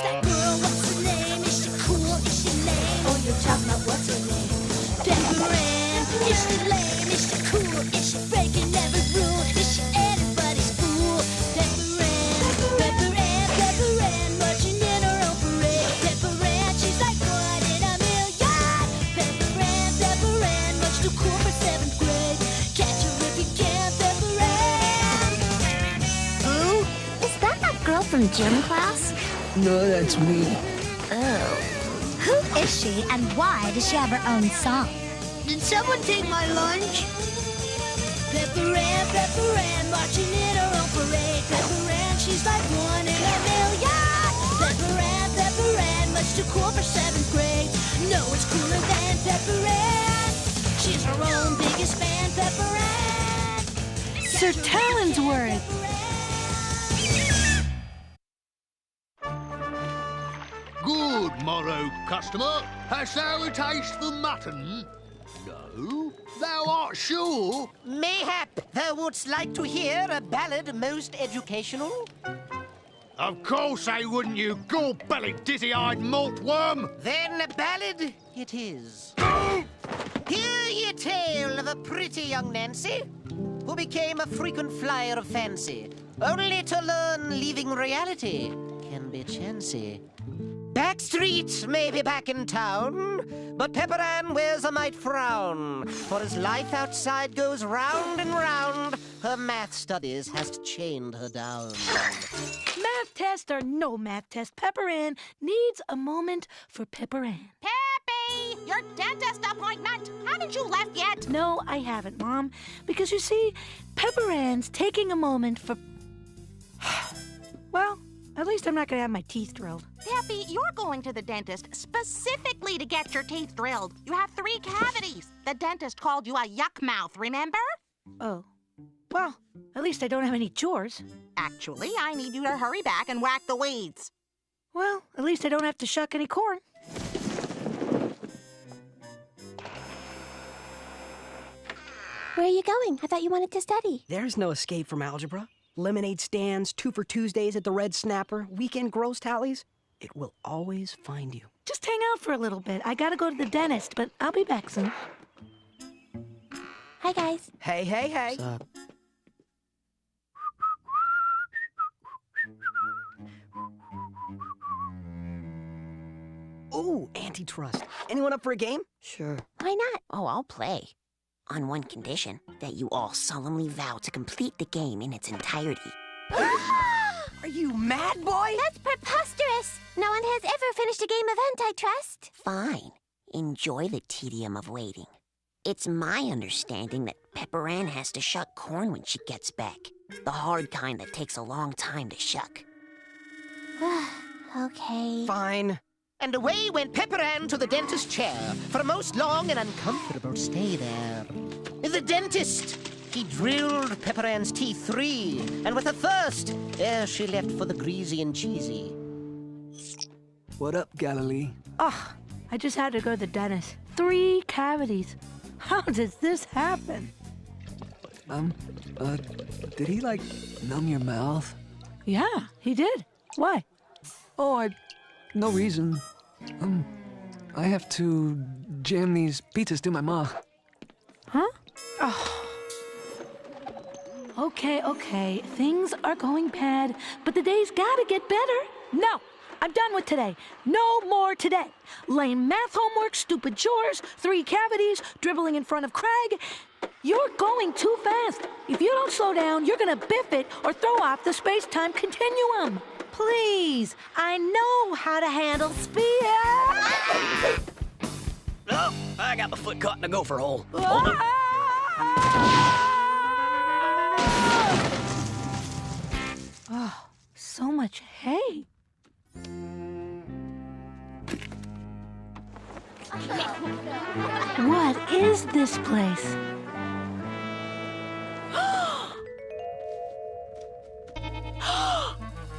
that girl, what's her name? Is she cool? Is she lame? Oh, you're talking about what's her name? Pepper Ann. Is she lame? Is she cool? Is she breaking every rule? Is she anybody's fool? Pepper Ann, marching in her own parade. Pepper Ann, she's like one in a million. Pepper Ann, much too cool for 7th grade. Catch her if you can, Pepper Ann. Who? Is that girl from gym class? No, that's me. Oh. Who is she and why does she have her own song? Did someone take my lunch? Pepper Ann, marching in her own parade. Pepper Ann, she's like one in a million. Pepper Ann, much too cool for 7th grade. No one's cooler than Pepper Ann. She's her own biggest fan, Pepper Ann. Sir Talonsworth. Good morrow, customer. Hast thou a taste for mutton? No? Thou art sure? Mayhap thou wouldst like to hear a ballad most educational? Of course I wouldn't, you gall-bellied, dizzy-eyed maltworm! Then a ballad it is. Hear ye a tale of a pretty young Nancy who became a frequent flyer of fancy, only to learn leaving reality can be chancy. Backstreet may be back in town, but Pepper Ann wears a might frown. For as life outside goes round and round, her math studies has chained her down. Math test or no math test, Pepper Ann needs a moment for Pepper Ann. Peppy! Your dentist appointment! Haven't you left yet? No, I haven't, Mom. Because you see, Pepper Ann's taking a moment for... Well, at least I'm not going to have my teeth drilled. Peppy, you're going to the dentist specifically to get your teeth drilled. You have 3 cavities. The dentist called you a yuck mouth, remember? Oh. Well, at least I don't have any chores. Actually, I need you to hurry back and whack the weeds. Well, at least I don't have to shuck any corn. Where are you going? I thought you wanted to study. There's no escape from algebra. Lemonade stands, 2 for Tuesdays at the Red Snapper, weekend gross tallies. It will always find you. Just hang out for a little bit. I gotta go to the dentist, but I'll be back soon. Hi, guys. Hey, hey, hey. What's up? Ooh, antitrust. Anyone up for a game? Sure. Why not? Oh, I'll play. On one condition, that you all solemnly vow to complete the game in its entirety. Are you mad, boy? That's preposterous. No one has ever finished a game of antitrust. Fine. Enjoy the tedium of waiting. It's my understanding that Pepper Ann has to shuck corn when she gets back. The hard kind that takes a long time to shuck. Okay. Fine. And away went Pepper Ann to the dentist's chair for a most long and uncomfortable stay there. The dentist, he drilled Pepper Ann's teeth 3, and with a thirst, ere she left for the greasy and cheesy. What up, Galilee? Oh, I just had to go to the dentist. 3 cavities. How does this happen? Did he, numb your mouth? Yeah, he did. Why? Oh, no reason. I have to jam these pizzas to my mouth. Huh? Oh. Okay. Things are going bad, but the day's gotta get better. No, I'm done with today. No more today. Lame math homework, stupid chores, 3 cavities, dribbling in front of Craig. You're going too fast. If you don't slow down, you're gonna biff it or throw off the space-time continuum. Please, I know how to handle speed. Oh, I got my foot caught in a gopher hole. Oh, so much hay. What is this place?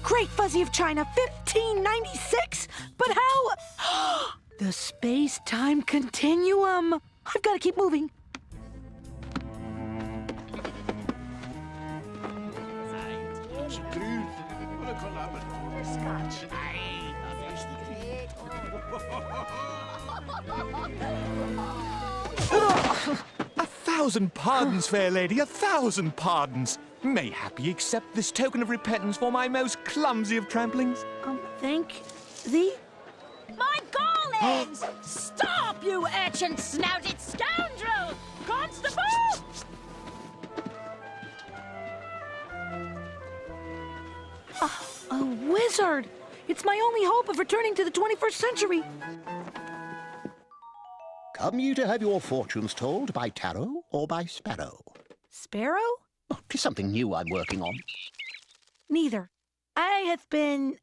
Great Fuzzy of China, 1596? But how? The space-time continuum. I've got to keep moving. 1,000 pardons, fair lady, 1,000 pardons. Mayhap ye accept this token of repentance for my most clumsy of tramplings? Thank thee? My gallings! Stop, you urchin-snouted scoundrel! Constable! A wizard! It's my only hope of returning to the 21st century. Come ye to have your fortunes told by tarot or by sparrow? Sparrow? Oh, 'tis something new I'm working on. Neither. I hath been,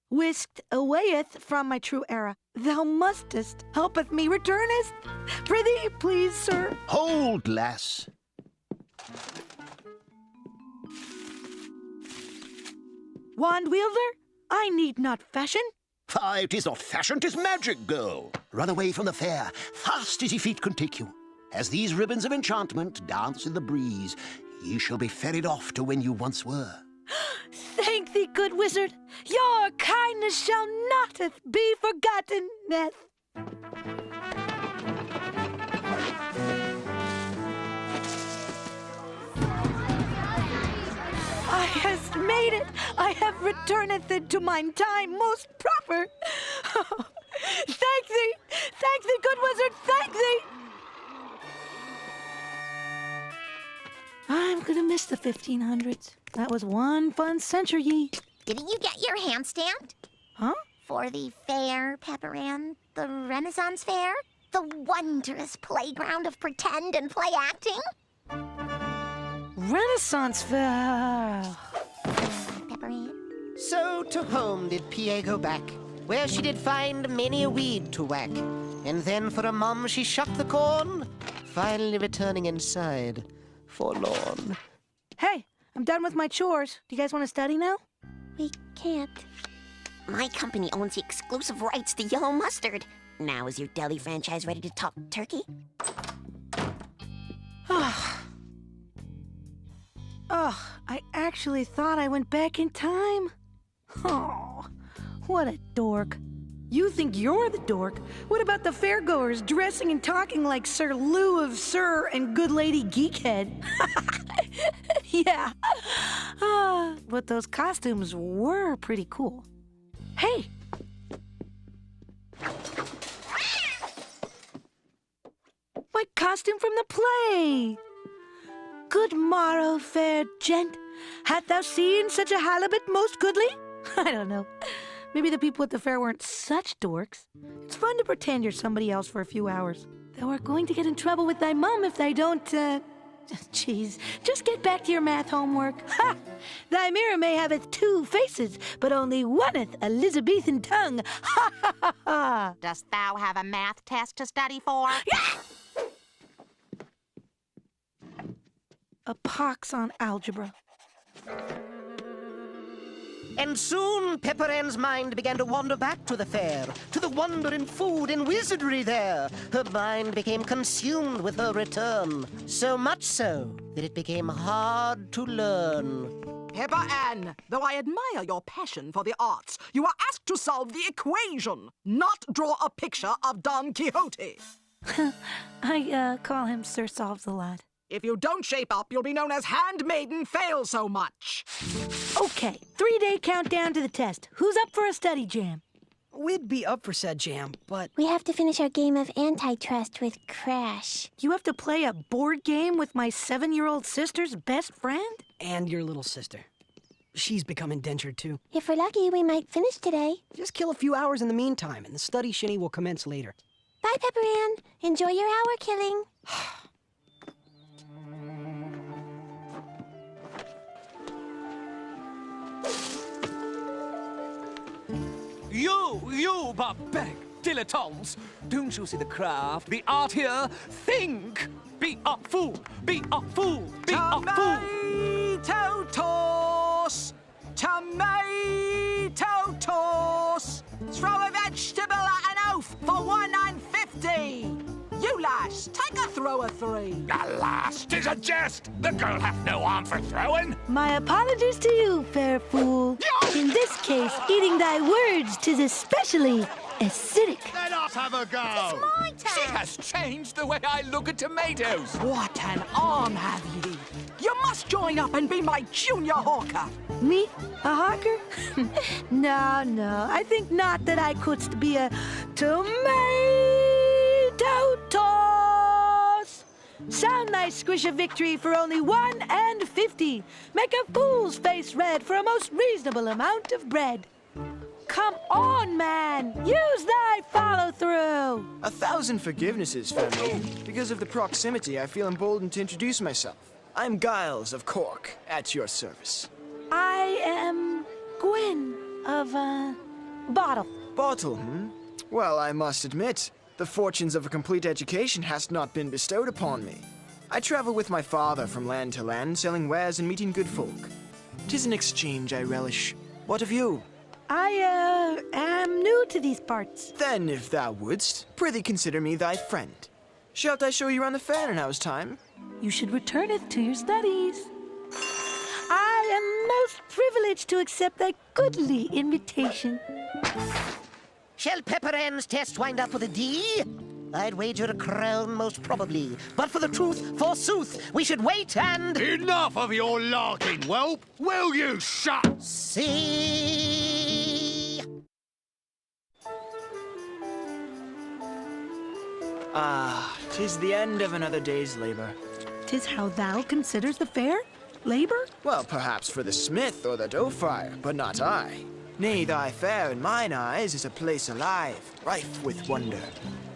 whisked awayeth from my true era. Thou mustest helpeth me returnest. Prithee, please, sir. Hold, lass. Wand wielder, I need not fashion. Fie, 'tis not fashion, 'tis magic, girl. Run away from the fair, fast as your feet can take you. As these ribbons of enchantment dance in the breeze, ye shall be ferried off to when you once were. Thank thee, good wizard. Your kindness shall not be forgotten, Neth. I hast made it. I have returneth into mine time most proper. Thank thee, good wizard, thank thee. I'm gonna miss the 1500s. That was one fun century. Didn't you get your hand stamped? Huh? For the fair, Pepper Ann? The Renaissance Fair? The wondrous playground of pretend and play acting? Renaissance Fair. Pepper Ann? So to home did P.A. go back, where she did find many a weed to whack. And then for a mum she shucked the corn, finally returning inside, forlorn. Hey, I'm done with my chores. Do you guys want to study now? We can't. My company owns the exclusive rights to yellow mustard. Now is your deli franchise ready to talk turkey? I actually thought I went back in time. Oh, what a dork. You think you're the dork? What about the fairgoers dressing and talking like Sir Lou of Sir and Good Lady Geekhead? Yeah. But those costumes were pretty cool. Hey! My costume from the play! Good morrow, fair gent. Hast thou seen such a halibut most goodly? I don't know. Maybe the people at the fair weren't such dorks. It's fun to pretend you're somebody else for a few hours. Thou art going to get in trouble with thy mum if thou don't, Jeez, just get back to your math homework. Ha! Thy mirror may haveth two faces, but only one'th Elizabethan tongue. Ha ha ha ha! Dost thou have a math test to study for? A pox on algebra. And soon Pepper Ann's mind began to wander back to the fair, to the wonder in food and wizardry there. Her mind became consumed with her return, so much so that it became hard to learn. Pepper Ann, though I admire your passion for the arts, you are asked to solve the equation, not draw a picture of Don Quixote. I call him Sir Solves-a-Lot. If you don't shape up, you'll be known as Handmaiden Fail So Much. Okay, 3-day countdown to the test. Who's up for a study jam? We'd be up for said jam, but... We have to finish our game of Antitrust with Crash. You have to play a board game with my 7-year-old sister's best friend? And your little sister. She's become indentured, too. If we're lucky, we might finish today. Just kill a few hours in the meantime, and the study shinny will commence later. Bye, Pepper Ann. Enjoy your hour killing. You barbaric dilettantes! Don't you see the craft, the art here? Think! Be a fool! Be a fool! Be a fool! Tomato toss! Tomato toss! Throw a vegetable at an oaf for $1.50! You lass, take a throw of 3. Alas, 'tis a jest! The girl hath no arm for throwing! My apologies to you, fair fool. In this case, eating thy words 'tis especially acidic. Let us have a go. My She turn. has changed the way I look at tomatoes. What an arm have ye! You must join up and be my junior hawker. Me? A hawker? No. I think not that I could be a tomato toss. Sound nice, squish a victory for only $1.50. Make a fool's face red for a most reasonable amount of bread. Come on, man. Use thy follow-through. 1,000 forgivenesses, fair maiden. Because of the proximity, I feel emboldened to introduce myself. I'm Giles of Cork, at your service. I am Gwynne of, Bottle. Bottle, Well, I must admit, the fortunes of a complete education has not been bestowed upon me. I travel with my father from land to land, selling wares and meeting good folk. 'Tis an exchange I relish. What of you? I, am new to these parts. Then, if thou wouldst, prithee consider me thy friend. Shalt I show you around the fair in hour's time? You should return it to your studies. I am most privileged to accept thy goodly invitation. Shall Pepper Ann's test wind up with a D? I'd wager a crown, most probably. But for the truth, forsooth, we should wait and... Enough of your larking, whelp! Will you shut? See... Ah, 'tis the end of another day's labor. 'Tis how thou considers the fair? Labor? Well, perhaps for the smith or the dough fryer, but not I. Nay, thy fair in mine eyes is a place alive, rife with wonder.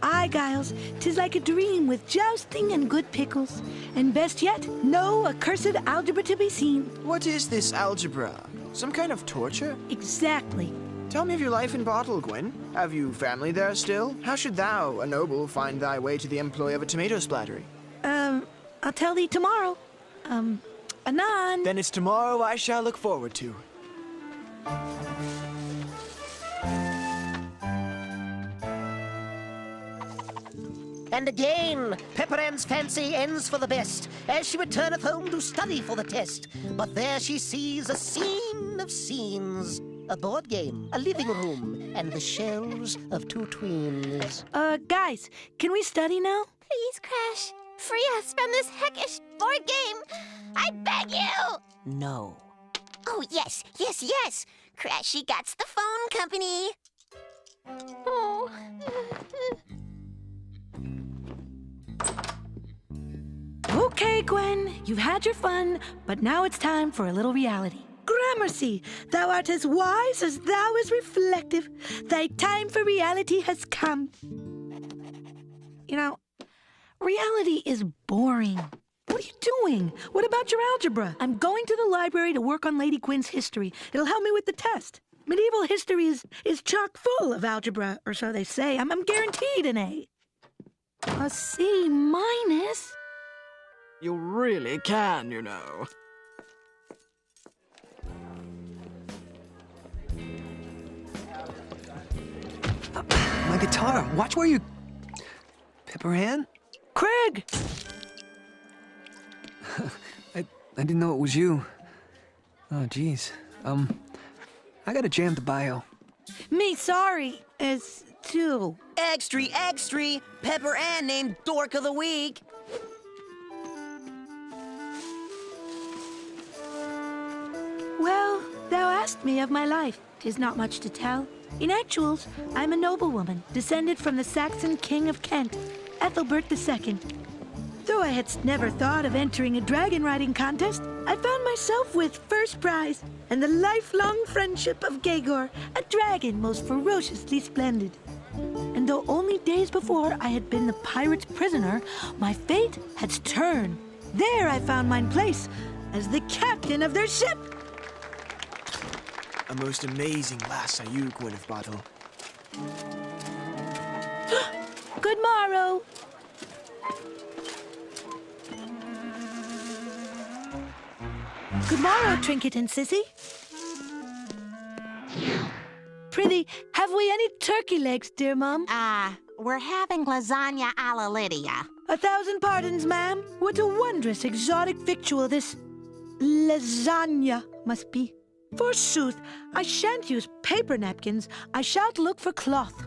Aye, Giles, 'tis like a dream with jousting and good pickles. And best yet, no accursed algebra to be seen. What is this algebra? Some kind of torture? Exactly. Tell me of your life in Bottle, Gwynne. Have you family there still? How should thou, a noble, find thy way to the employ of a tomato splattery? I'll tell thee tomorrow. Anon. Then it's tomorrow I shall look forward to. And again, Pepper Ann's fancy ends for the best, as she returneth home to study for the test. But there she sees a scene of scenes, a board game, a living room, and the shells of two tweens. Guys, can we study now? Please, Crash. Free us from this heckish board game. I beg you. No. Oh, yes. Crashy gots the phone company. Oh. Okay, Gwen, you've had your fun, but now it's time for a little reality. Gramercy, thou art as wise as thou is reflective. Thy time for reality has come. You know, reality is boring. What are you doing? What about your algebra? I'm going to the library to work on Lady Gwynne's history. It'll help me with the test. Medieval history is chock full of algebra, or so they say. I'm guaranteed an A. A C minus? You really can, you know. My guitar. Watch where you... Pepper Ann? Craig! I didn't know it was you. Oh, jeez. I gotta jam the bio. Me sorry. It's two. Extra! Pepper Ann named Dork of the Week. Well, thou asked me of my life. 'Tis not much to tell. In actuals, I'm a noblewoman, descended from the Saxon King of Kent, Ethelbert II. Though I had never thought of entering a dragon riding contest, I found myself with first prize and the lifelong friendship of Gegor, a dragon most ferociously splendid. And though only days before I had been the pirate's prisoner, my fate had turned. There I found mine place as the captain of their ship. A most amazing lass are you, Gwynne of Bottle. Good morrow. Good morrow, Trinket and Sissy. Prithee, have we any turkey legs, dear Mum? We're having lasagna a la Lydia. 1,000 pardons, ma'am. What a wondrous exotic victual this lasagna must be. Forsooth, I shan't use paper napkins. I shall look for cloth.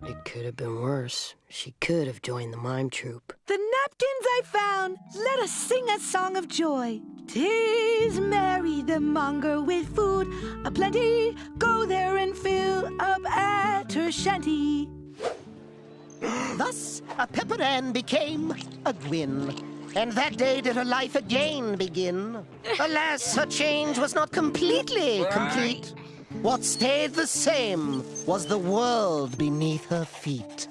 It could have been worse. She could have joined the mime troupe. The napkins I found, let us sing a song of joy. 'Tis Mary the monger with food aplenty. Go there and fill up at her shanty. Thus, a Pepper Ann became a Gwynne, and that day did her life again begin. Alas, her change was not completely complete. What stayed the same was the world beneath her feet.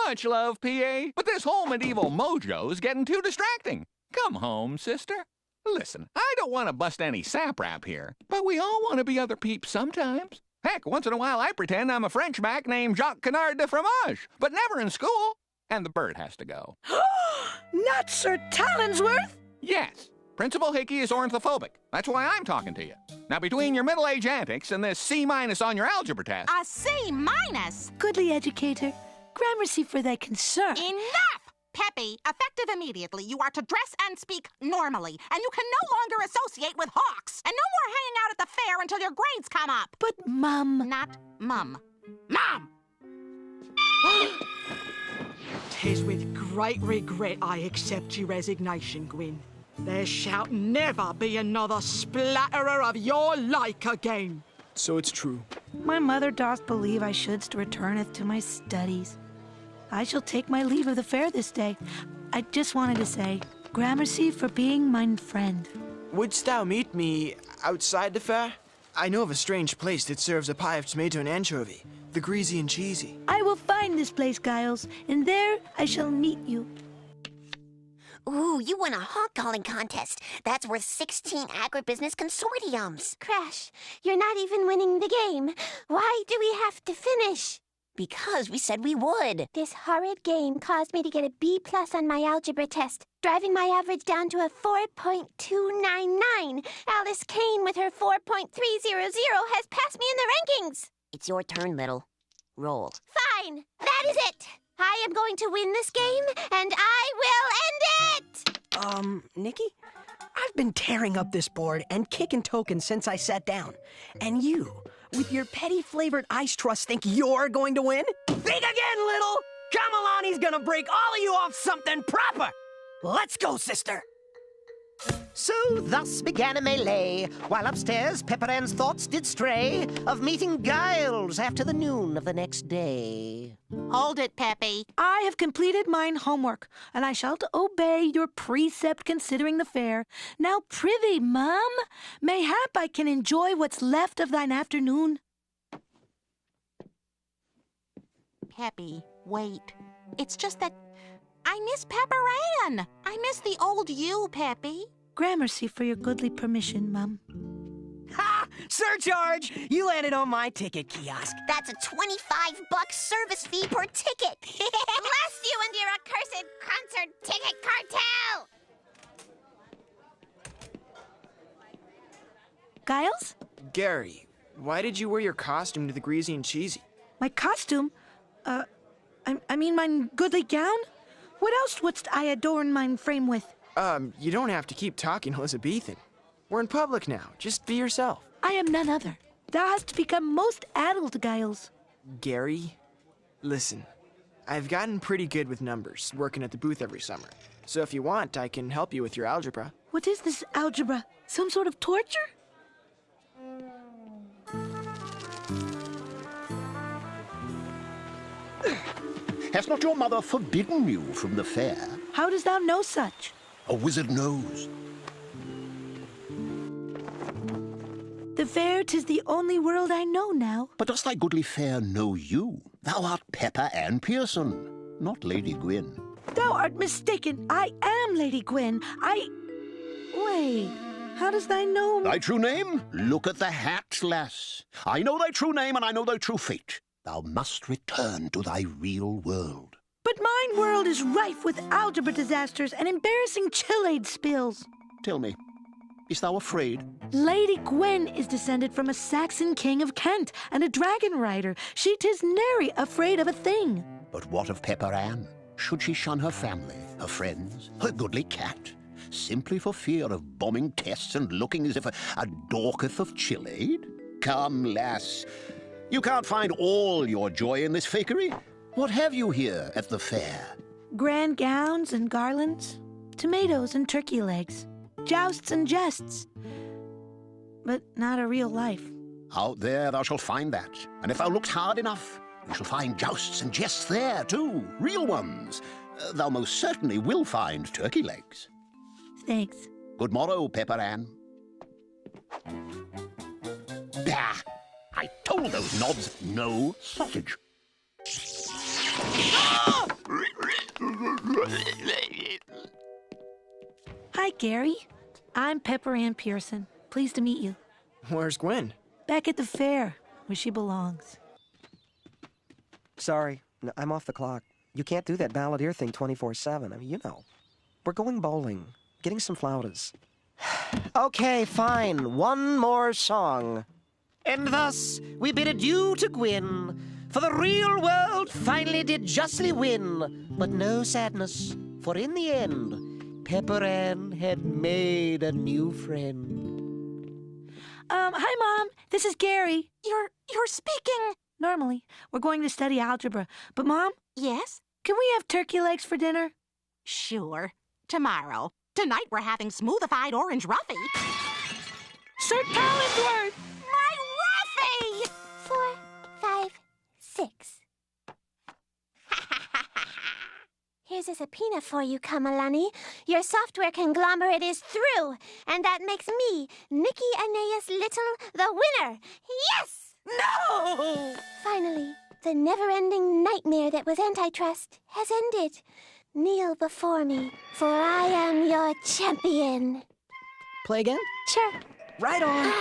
Much love, P.A., but this whole medieval mojo's getting too distracting. Come home, sister. Listen, I don't want to bust any saprap here, but we all want to be other peeps sometimes. Heck, once in a while I pretend I'm a Frenchman named Jacques Canard de Fromage, but never in school. And the bird has to go. Not Sir Talonsworth? Yes. Principal Hickey is ornithophobic. That's why I'm talking to you. Now, between your middle-age antics and this C- on your algebra test... A C-? Goodly educator, gramercy for thy concern. Enough! Peppy, effective immediately, you are to dress and speak normally, and you can no longer associate with hawks, and no more hanging out at the fair until your grades come up. But, Mum... Not Mum. Mom! 'Tis with great regret I accept your resignation, Gwynne. There shall never be another splatterer of your like again. So it's true. My mother doth believe I shouldst returneth to my studies. I shall take my leave of the fair this day. I just wanted to say, gramercy for being mine friend. Wouldst thou meet me outside the fair? I know of a strange place that serves a pie of tomato and anchovy, the greasy and cheesy. I will find this place, Giles, and there I shall meet you. Ooh, you won a hawk calling contest. That's worth 16 agribusiness consortiums. Crash, you're not even winning the game. Why do we have to finish? Because we said we would. This horrid game caused me to get a B+ on my algebra test, driving my average down to a 4.299. Alice Kane with her 4.300 has passed me in the rankings. It's your turn, Little. Roll. Fine, that is it. I am going to win this game, and I will end it! Nikki? I've been tearing up this board and kicking tokens since I sat down. And you, with your petty-flavored ice trust, think you're going to win? Think again, Little! Kamalani's gonna break all of you off something proper! Let's go, sister! So thus began a melee, while upstairs Pepper Ann's thoughts did stray of meeting Giles after the noon of the next day. Hold it, Peppy. I have completed mine homework, and I shall obey your precept considering the fair. Now prithee, Mum, mayhap I can enjoy what's left of thine afternoon. Peppy, wait. It's just that I miss Pepper Ann. I miss the old you, Peppy. Gramercy for your goodly permission, Mum. Ha! Surcharge! You landed on my ticket kiosk. That's a $25 service fee per ticket. Bless you and your accursed concert ticket cartel! Giles? Gary, why did you wear your costume to the greasy and cheesy? My costume? I mean mine goodly gown? What else wouldst I adorn mine frame with? You don't have to keep talking Elizabethan. We're in public now. Just be yourself. I am none other. Thou hast become most addled, Giles. Gary, listen. I've gotten pretty good with numbers, working at the booth every summer. So if you want, I can help you with your algebra. What is this algebra? Some sort of torture? Has not your mother forbidden you from the fair? How dost thou know such? A wizard knows. The fair 'tis the only world I know now. But does thy goodly fair know you? Thou art Pepper Ann Pearson, not Lady Gwynne. Thou art mistaken. I am Lady Gwynne. Wait, how does thy know? Thy true name? Look at the hat, lass. I know thy true name and I know thy true fate. Thou must return to thy real world. But mine world is rife with algebra disasters and embarrassing chill-aid spills. Tell me, is thou afraid? Lady Gwynne is descended from a Saxon king of Kent and a dragon rider. She 'tis nary afraid of a thing. But what of Pepper Ann? Should she shun her family, her friends, her goodly cat, simply for fear of bombing tests and looking as if a dorketh of chill-aid? Come, lass, You can't find all your joy in this fakery. What have you here at the fair? Grand gowns and garlands, tomatoes and turkey legs, jousts and jests. But not a real life. Out there thou shalt find that. And if thou lookst hard enough, you shall find jousts and jests there, too. Real ones. Thou most certainly will find turkey legs. Thanks. Good morrow, Pepper Ann. Bah! I told those knobs no sausage. Hi, Gary. I'm Pepper Ann Pearson. Pleased to meet you. Where's Gwen? Back at the fair, where she belongs. Sorry, I'm off the clock. You can't do that balladeer thing 24/7. I mean, you know. We're going bowling, getting some flautas. Okay, fine. One more song. And thus we bid adieu to Gwyn, for the real world finally did justly win. But no sadness, for in the end, Pepper Ann had made a new friend. Hi, Mom. This is Gary. You're speaking. Normally, we're going to study algebra. But, Mom? Yes? Can we have turkey legs for dinner? Sure. Tomorrow. Tonight we're having smoothified orange Ruffy. Sir Collinsworth! My Ruffy! 4, 5, 6. Here's a subpoena for you, Kamalani. Your software conglomerate is through, and that makes me, Nikki Aeneas Little, the winner. Yes! No! Finally, the never-ending nightmare that was antitrust has ended. Kneel before me, for I am your champion. Play again? Sure. Right on.